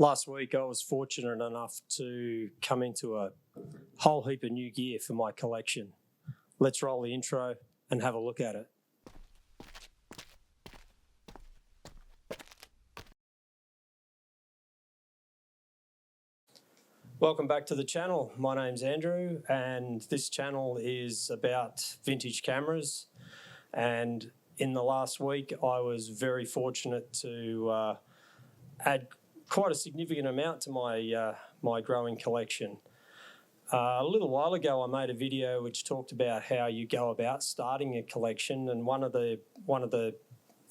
Last week I was fortunate enough to come into a whole heap of new gear for my collection. Let's roll the intro and have a look at it. Welcome back to the channel. My name's Andrew and this channel is about vintage cameras, and in the last week I was very fortunate to add quite a significant amount to my growing collection. A little while ago I made a video which talked about how you go about starting a collection, and one of the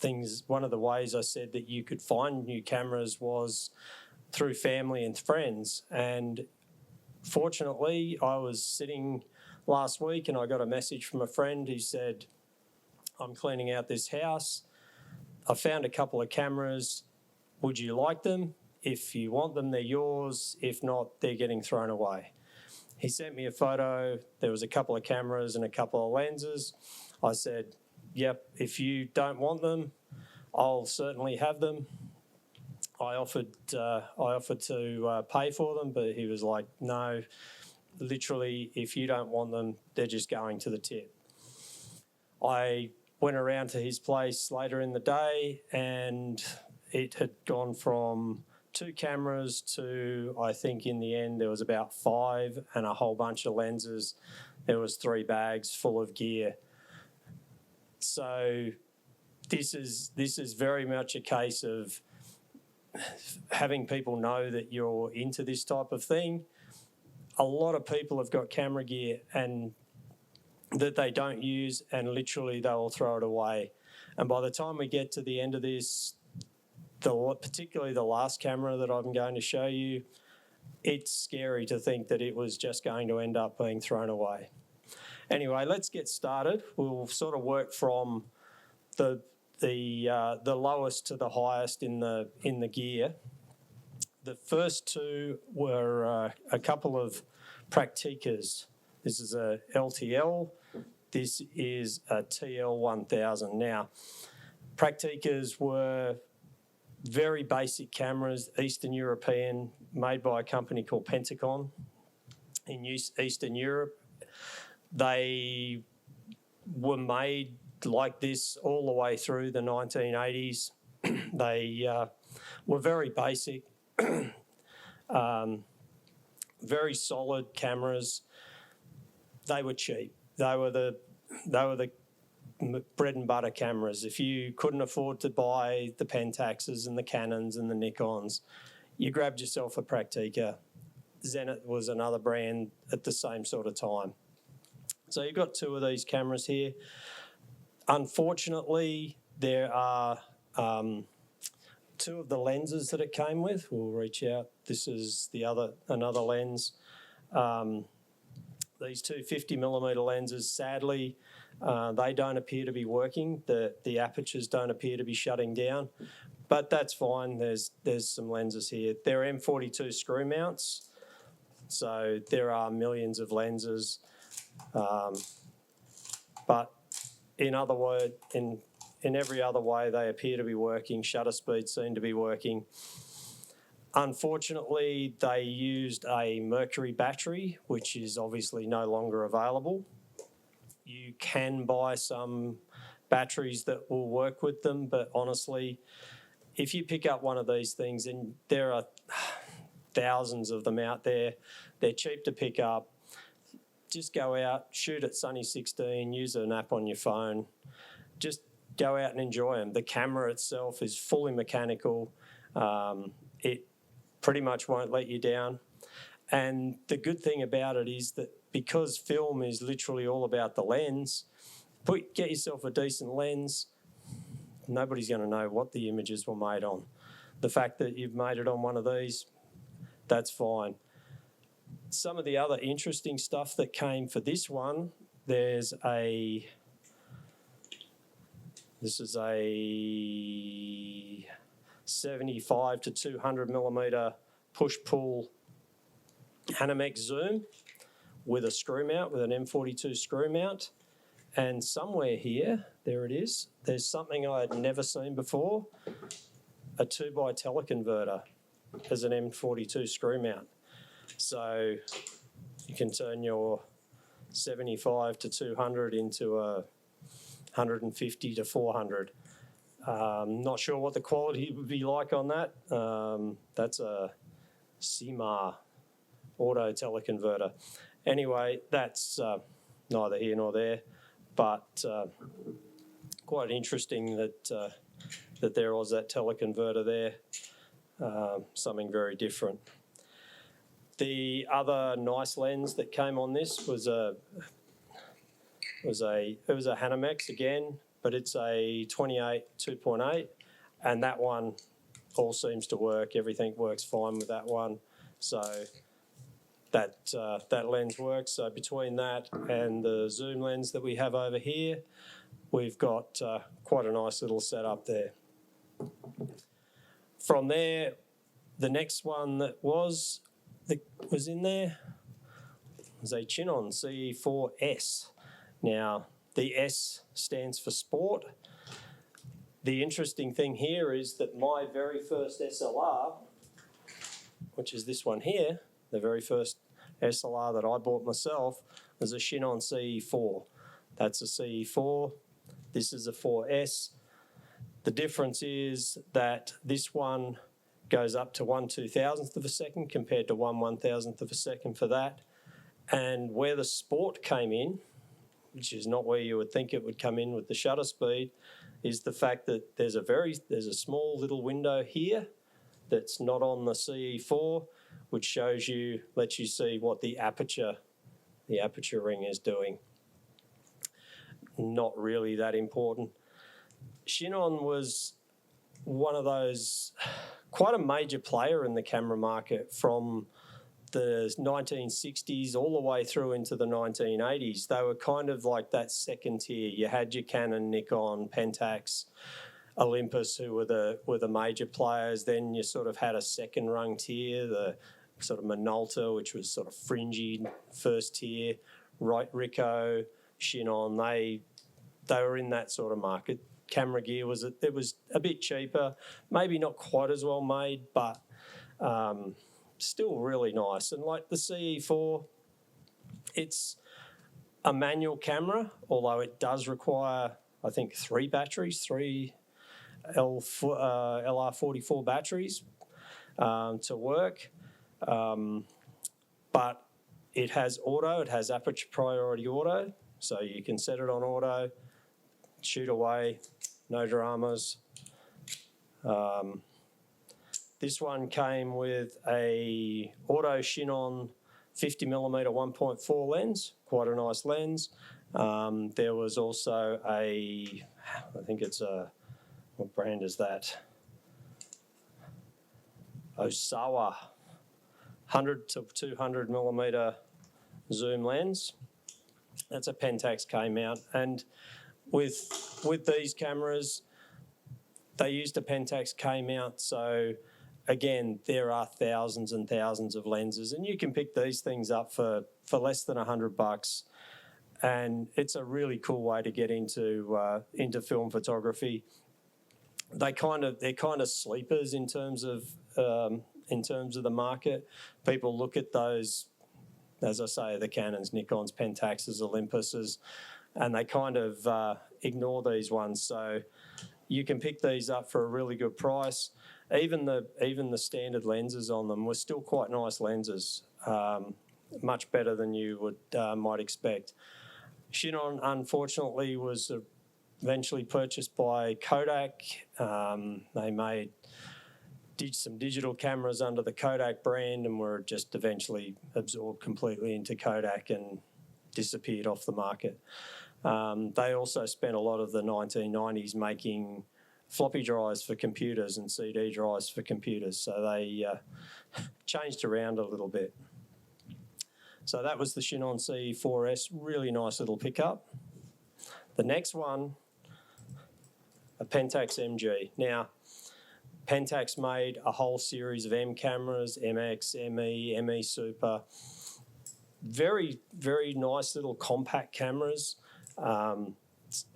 ways I said that you could find new cameras was through family and friends. And fortunately I was sitting last week and I got a message from a friend who said, I'm cleaning out this house, I found a couple of cameras, would you like them? If you want them, they're yours. If not, they're getting thrown away. He sent me a photo. There was a couple of cameras and a couple of lenses. I said, yep, if you don't want them, I'll certainly have them. I offered to pay for them, but he was like, no, literally, if you don't want them, they're just going to the tip. I went around to his place later in the day and it had gone from 2 cameras to, I think in the end there was about 5 and a whole bunch of lenses. There was 3 bags full of gear. So this is very much a case of having people know that you're into this type of thing. A lot of people have got camera gear and that they don't use, and literally they will throw it away. And by the time we get to the end of this, particularly the last camera that I'm going to show you, it's scary to think that it was just going to end up being thrown away. Anyway, let's get started. We'll sort of work from the lowest to the highest in the gear. The first 2 were a couple of Practicas. This is a LTL. This is a TL1000. Now, Practicas were very basic cameras, Eastern European, made by a company called Pentacon in Eastern Europe. They were made like this all the way through the 1980s. They were very basic, very solid cameras. They were cheap. They were the bread and butter cameras. If you couldn't afford to buy the Pentaxes and the Canons and the Nikons, you grabbed yourself a Practica. Zenith was another brand at the same sort of time. So you've got 2 of these cameras here. Unfortunately, there are 2 of the lenses that it came with. We'll reach out. This is another lens. These 2 50mm lenses, sadly, they don't appear to be working. The apertures don't appear to be shutting down, but that's fine. There's some lenses here. They're M42 screw mounts, so there are millions of lenses. But in every other way, they appear to be working. Shutter speeds seem to be working. Unfortunately, they used a mercury battery, which is obviously no longer available. You can buy some batteries that will work with them, but honestly, if you pick up one of these things, and there are thousands of them out there, they're cheap to pick up. Just go out, shoot at Sunny 16, use an app on your phone. Just go out and enjoy them. The camera itself is fully mechanical. It pretty much won't let you down. And the good thing about it is that because film is literally all about the lens, get yourself a decent lens. Nobody's going to know what the images were made on. The fact that you've made it on one of these, that's fine. Some of the other interesting stuff that came for this one, this is a 75 to 200mm push-pull Hanamex zoom with a screw mount, with an M42 screw mount. And somewhere here, there it is, there's something I had never seen before, a 2x teleconverter. as an M42 screw mount. So you can turn your 75 to 200 into a 150 to 400. Not sure what the quality would be like on that. That's a CMAR auto teleconverter. Anyway, that's neither here nor there, but quite interesting that that there was that teleconverter there. Something very different. The other nice lens that came on this was a Hanamex again, but it's a 28 2.8, and that one all seems to work. Everything works fine with that one, so that lens works. So between that and the zoom lens that we have over here, we've got quite a nice little setup there. From there, the next one that was in there was a Chinon CE4S. Now, the S stands for sport. The interesting thing here is that my very first SLR, which is this one here, the very first SLR that I bought myself, was a Chinon CE4. That's a CE4. This is a 4S. The difference is that this one goes up to 1/2000th of a second compared to 1/1000th of a second for that. And where the sport came in, which is not where you would think it would come in with the shutter speed, is the fact that there's a small little window here that's not on the CE4, which lets you see what the aperture ring is doing. Not really that important. Chinon was one of those, quite a major player in the camera market from the 1960s all the way through into the 1980s. They were kind of like that second tier. You had your Canon, Nikon, Pentax, Olympus, who were the major players. Then you sort of had a second rung tier, the sort of Minolta, which was sort of fringy first tier, right, Ricoh, Chinon. They were in that sort of market. Camera gear was a bit cheaper, maybe not quite as well made, but still really nice. And like the CE4, it's a manual camera, although it does require, I think, 3 batteries, 3 LR44 batteries to work. But it has auto, it has aperture priority auto, so you can set it on auto, shoot away, no dramas. This one came with a auto Chinon 50mm 1.4 lens, quite a nice lens. There was also I think it's what brand is that? Osawa 100 to 200mm zoom lens. That's a Pentax K mount, and with these cameras, they used a Pentax K mount, so again, there are thousands and thousands of lenses, and you can pick these things up for less than $100, and it's a really cool way to get into film photography. They're kind of sleepers in terms of the market. People look at those, as I say, the Canons, Nikons, Pentaxes, Olympuses, and they kind of ignore these ones. So you can pick these up for a really good price. Even the standard lenses on them were still quite nice lenses, much better than you might expect. Chinon, unfortunately, was eventually purchased by Kodak. They did some digital cameras under the Kodak brand and were just eventually absorbed completely into Kodak and disappeared off the market. They also spent a lot of the 1990s making floppy drives for computers and CD drives for computers, so they changed around a little bit. So that was the Chinon CE4S, really nice little pickup. The next one, a Pentax MG. Now, Pentax made a whole series of M cameras, MX, ME, ME Super. Very, very nice little compact cameras.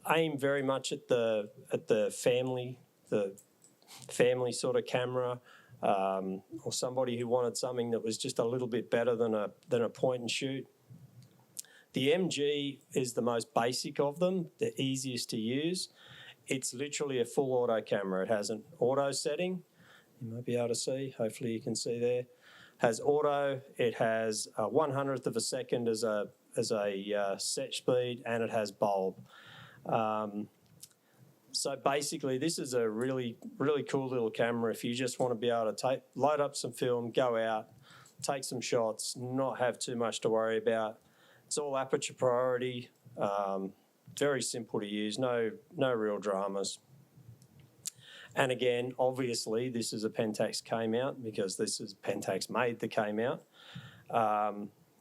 Aimed very much at the family sort of camera. or somebody who wanted something that was just a little bit better than a point and shoot. The MG is the most basic of them, the easiest to use. It's literally a full auto camera. It has an auto setting. You might be able to see, hopefully you can see there. Has auto, it has a 1/100th of a second as a set speed, and it has bulb. So basically, this is a really, really cool little camera if you just want to be able to load up some film, go out, take some shots, not have too much to worry about. It's all aperture priority, very simple to use, no real dramas. And again, obviously, this is a Pentax K-mount because this is Pentax made the K-mount.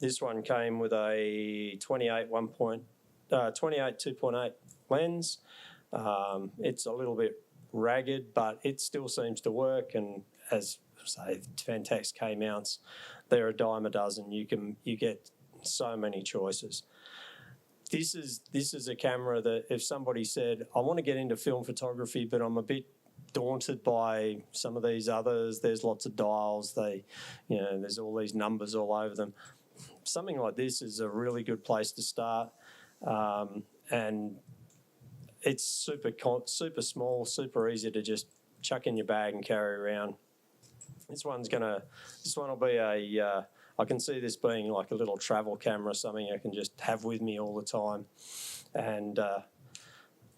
This one came with a 28 2.8 lens. It's a little bit ragged, but it still seems to work. And as I say, Pentax K-mounts, they're a dime a dozen. You get so many choices. This is a camera that if somebody said, I want to get into film photography, but I'm a bit daunted by some of these others, there's lots of dials, there's all these numbers all over them. Something like this is a really good place to start, and it's super small, super easy to just chuck in your bag and carry around. This one will be I can see this being like a little travel camera, something I can just have with me all the time and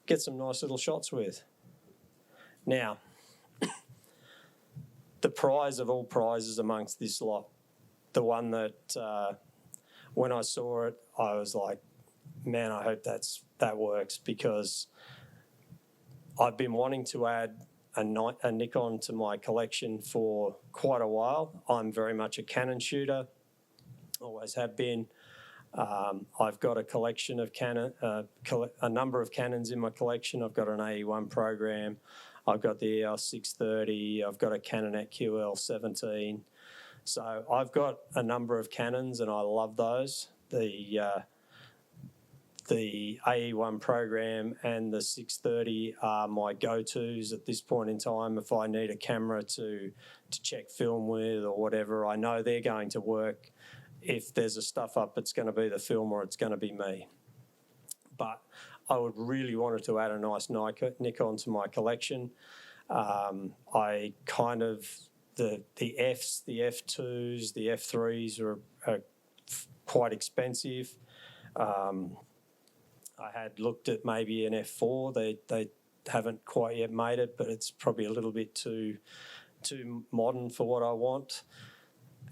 get some nice little shots with. Now, the prize of all prizes amongst this lot, the one that when I saw it, I was like, man, I hope that works, because I've been wanting to add a Nikon to my collection for quite a while. I'm very much a Canon shooter, always have been. I've got a collection of a number of Canons in my collection. I've got an AE1 program. I've got the EOS 630. I've got a Canon at QL17. So I've got a number of Canons, and I love those. The AE1 program and the 630 are my go-tos at this point in time. If I need a camera to check film with or whatever, I know they're going to work. If there's a stuff up, it's going to be the film or it's going to be me. But I would really wanted to add a nice Nikon to my collection. I kind of, the Fs, the F2s, the F3s are quite expensive. I had looked at maybe an F4. They haven't quite yet made it, but it's probably a little bit too modern for what I want.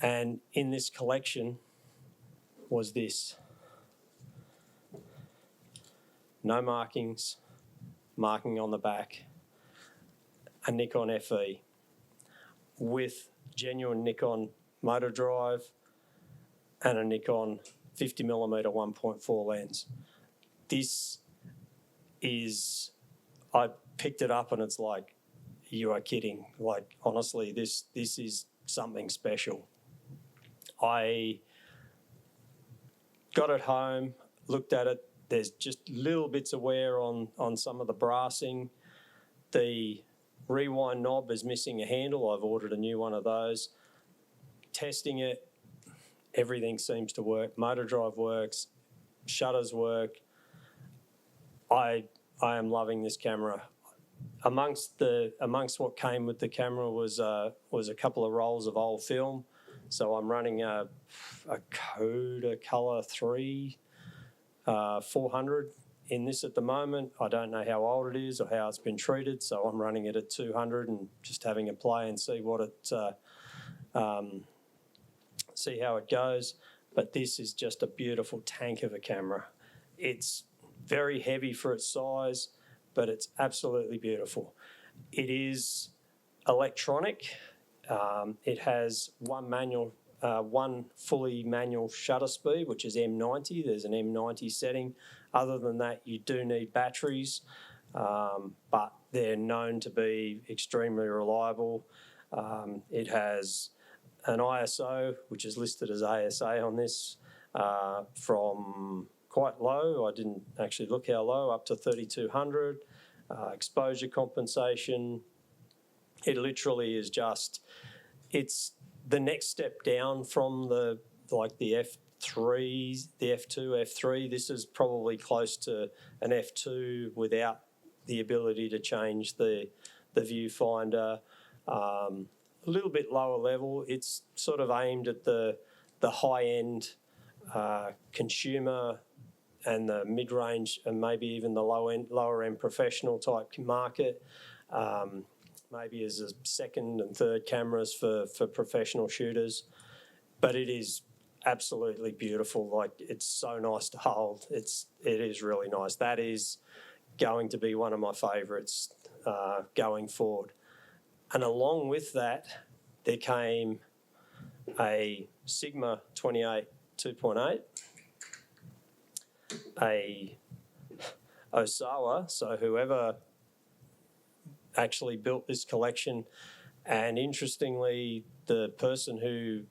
And in this collection was this. No markings, marking on the back, a Nikon FE with genuine Nikon motor drive and a Nikon 50mm 1.4 lens. This is, I picked it up and it's like, you are kidding. Like, honestly, this is something special. I got it home, looked at it. There's just little bits of wear on some of the brassing. The rewind knob is missing a handle. I've ordered a new one of those. Testing it, everything seems to work. Motor drive works, shutters work. I am loving this camera. Amongst what came with the camera was a couple of rolls of old film. So I'm running a Kodacolor 3 400 in this at the moment. I don't know how old it is or how it's been treated, so I'm running it at 200 and just having a play and see what it see how it goes. But this is just a beautiful tank of a camera. It's very heavy for its size, but it's absolutely beautiful. It is electronic. It has one fully manual shutter speed, which is M90. There's an M90 setting. Other than that, you do need batteries, but they're known to be extremely reliable. It has an ISO, which is listed as ASA on this, from quite low, I didn't actually look how low, up to 3200, exposure compensation. It literally is just it's the next step down from the F3, the F2, F3. This is probably close to an F2 without the ability to change the viewfinder. A little bit lower level. It's sort of aimed at the high-end consumer and the mid-range and maybe even the lower-end professional type market. Maybe as a second and third cameras for professional shooters. But it is absolutely beautiful. Like, it's so nice to hold. It is really nice. That is going to be one of my favourites going forward. And along with that, there came a Sigma 28 2.8, a Osawa, so whoever actually built this collection, and interestingly, the person who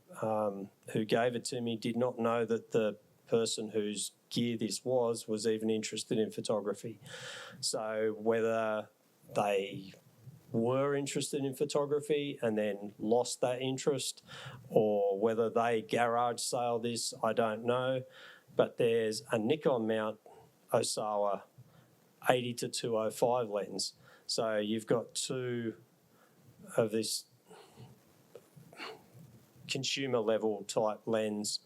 gave it to me did not know that the person whose gear this was even interested in photography. So whether they were interested in photography and then lost that interest, or whether they garage sale this, I don't know. But there's a Nikon mount Osawa 80 to 205 lens. So you've got two of this consumer level type lens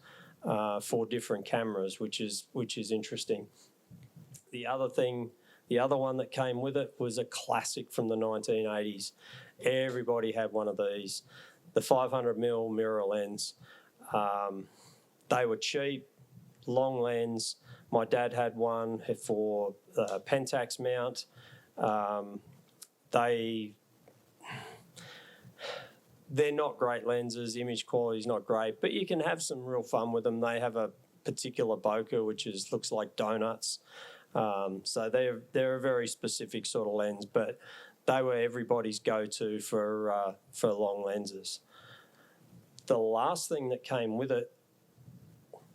for different cameras, which is interesting. The other one that came with it was a classic from the 1980s. Everybody had one of these, the 500mm mirror lens. They were cheap, long lens. My dad had one for the Pentax mount. They're not great lenses. Image quality is not great, but you can have some real fun with them. They have a particular bokeh which looks like donuts. So they're a very specific sort of lens, but they were everybody's go-to for long lenses. The last thing that came with it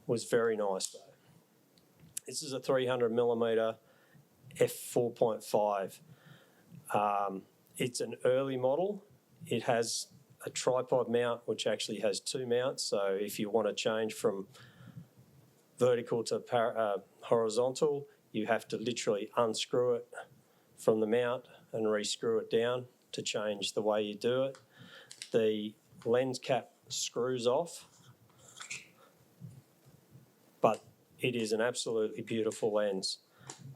was very nice though. This is a 300mm f4.5. It's an early model. It has a tripod mount, which actually has two mounts. So if you want to change from vertical to horizontal, you have to literally unscrew it from the mount and re-screw it down to change the way you do it. The lens cap screws off, but it is an absolutely beautiful lens.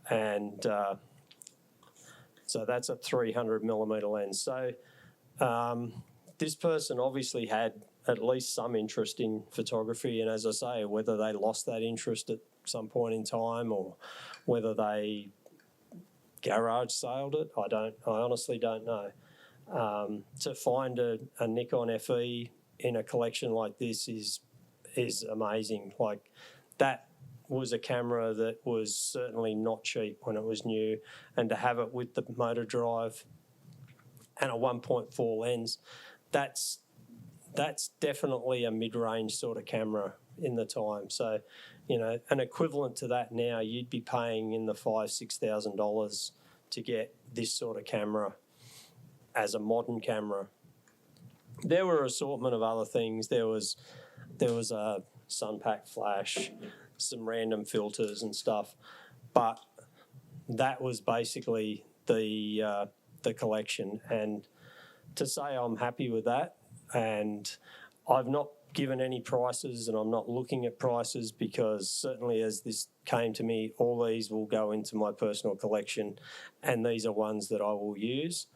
And so that's a 300mm lens. So this person obviously had at least some interest in photography, and as I say, whether they lost that interest at some point in time or whether they garage saled it, I honestly don't know. To find a Nikon FE in a collection like this is amazing. Like, that was a camera that was certainly not cheap when it was new, and to have it with the motor drive and a 1.4 lens, that's definitely a mid-range sort of camera in the time. So, you know, an equivalent to that now, you'd be paying in the $5,000-$6,000 to get this sort of camera as a modern camera. There were an assortment of other things. There was a Sunpack flash, some random filters and stuff, but that was basically the collection. And to say I'm happy with that, and I've not given any prices and I'm not looking at prices, because certainly as this came to me, all these will go into my personal collection, and these are ones that I will use.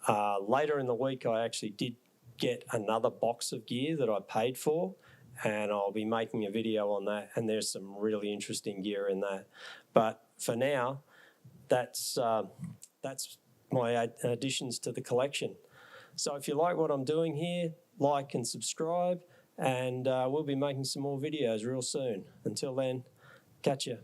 Later in the week, I actually did get another box of gear that I paid for, and I'll be making a video on that, and there's some really interesting gear in that. But for now, that's my additions to the collection. So if you like what I'm doing here, like and subscribe, and we'll be making some more videos real soon. Until then, catch ya.